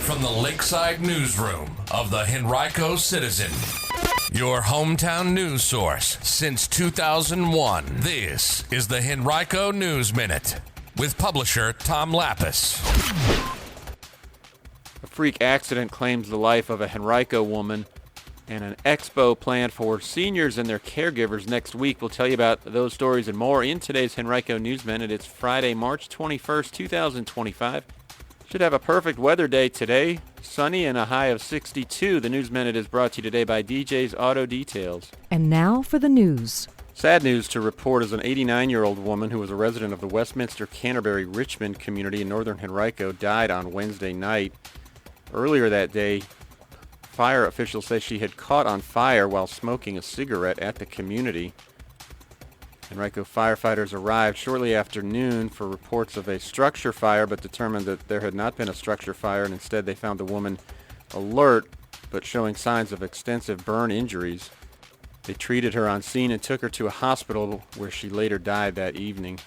from the Lakeside Newsroom of the Henrico Citizen, your hometown news source since 2001. This is the Henrico News Minute with publisher Tom Lapis. A freak accident claims the life of a Henrico woman, and an expo planned for seniors and their caregivers next week. We'll tell you about those stories and more in today's Henrico News Minute. It's Friday, March 21st, 2025. Should have a perfect weather day today. Sunny and a high of 62. The News Minute is brought to you today by DJ's Auto Details. And now for the news. Sad news to report as an 89-year-old woman who was a resident of the Westminster Canterbury Richmond community in northern Henrico died on Wednesday night. Earlier that day, fire officials say she had caught on fire while smoking a cigarette at the community. Henrico firefighters arrived shortly after noon for reports of a structure fire, but determined that there had not been a structure fire, and instead they found the woman alert but showing signs of extensive burn injuries. They treated her on scene and took her to a hospital where she later died that evening.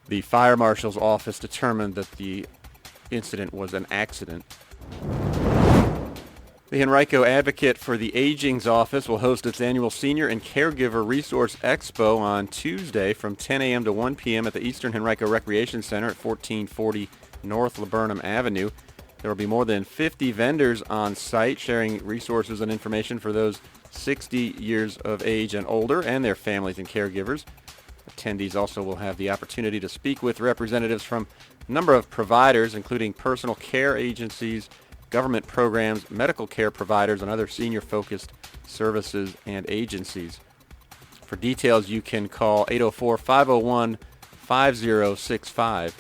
The fire marshal's office determined that the incident was an accident. The Henrico Advocate for the Aging's office will host its annual Senior and Caregiver Resource Expo on Tuesday from 10 a.m. to 1 p.m. at the Eastern Henrico Recreation Center at 1440 North Laburnum Avenue. There will be more than 50 vendors on site sharing resources and information for those 60 years of age and older and their families and caregivers. Attendees also will have the opportunity to speak with representatives from a number of providers, including personal care agencies, government programs, medical care providers, and other senior-focused services and agencies. For details, you can call 804-501-5065.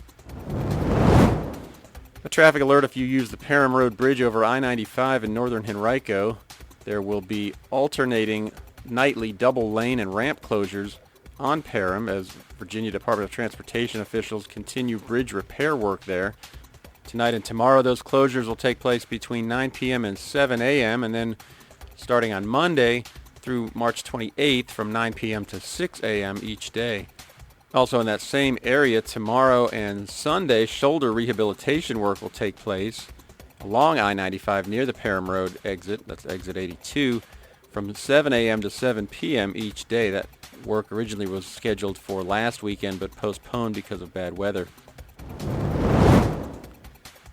A traffic alert if you use the Parham Road bridge over I-95 in northern Henrico. There will be alternating nightly double lane and ramp closures on Parham as Virginia Department of Transportation officials continue bridge repair work there. Tonight and tomorrow, those closures will take place between 9 p.m. and 7 a.m., and then starting on Monday through March 28th from 9 p.m. to 6 a.m. each day. Also in that same area, tomorrow and Sunday, shoulder rehabilitation work will take place along I-95 near the Parham Road exit, that's exit 82, from 7 a.m. to 7 p.m. each day. That work originally was scheduled for last weekend but postponed because of bad weather.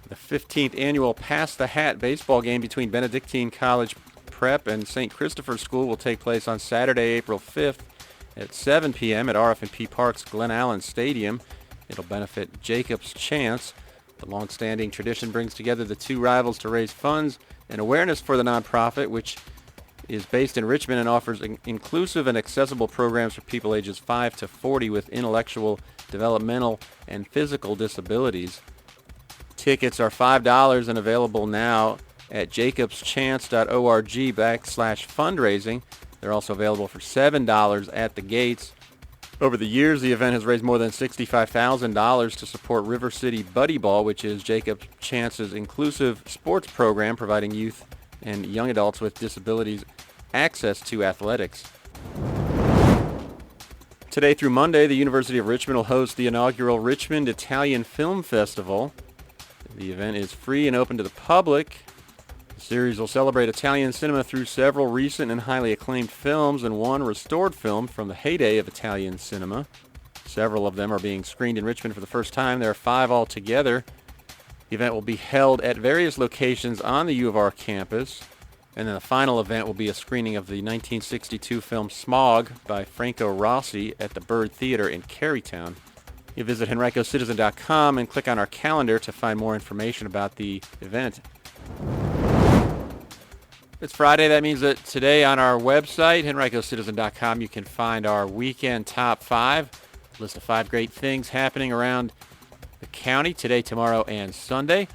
The 15th annual Pass the Hat baseball game between Benedictine College Prep and St. Christopher School will take place on Saturday, April 5th at 7 p.m. at RF&P Park's Glen Allen Stadium. It'll benefit Jacob's Chance. The long-standing tradition brings together the two rivals to raise funds and awareness for the nonprofit, which is based in Richmond and offers inclusive and accessible programs for people ages 5 to 40 with intellectual, developmental, and physical disabilities. Tickets are $5 and available now at jacobschance.org/fundraising. They're also available for $7 at the gates. Over the years, the event has raised more than $65,000 to support River City Buddy Ball, which is Jacob Chance's inclusive sports program providing youth and young adults with disabilities access to athletics. Today through Monday, the University of Richmond will host the inaugural Richmond Italian Film Festival. The event is free and open to the public. The series will celebrate Italian cinema through several recent and highly acclaimed films and one restored film from the heyday of Italian cinema. Several of them are being screened in Richmond for the first time. There are 5 altogether. The event will be held at various locations on the U of R campus. And then the final event will be a screening of the 1962 film Smog by Franco Rossi at the Bird Theater in Carytown. You visit henricocitizen.com and click on our calendar to find more information about the event. It's Friday. That means that today on our website, henricocitizen.com, you can find our weekend top 5, a list of 5 great things happening around the county today, tomorrow, and Sunday.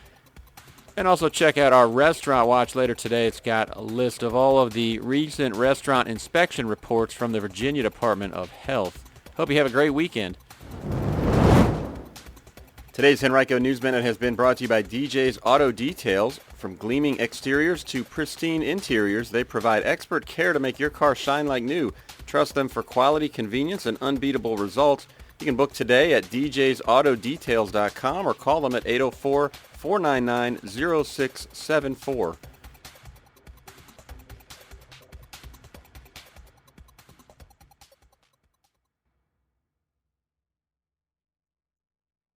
And also check out our restaurant watch later today. It's got a list of all of the recent restaurant inspection reports from the Virginia Department of Health. Hope you have a great weekend. Today's Henrico News Minute has been brought to you by DJ's Auto Details. From gleaming exteriors to pristine interiors, they provide expert care to make your car shine like new. Trust them for quality, convenience, and unbeatable results. You can book today at djsautodetails.com or call them at 804 499-0674.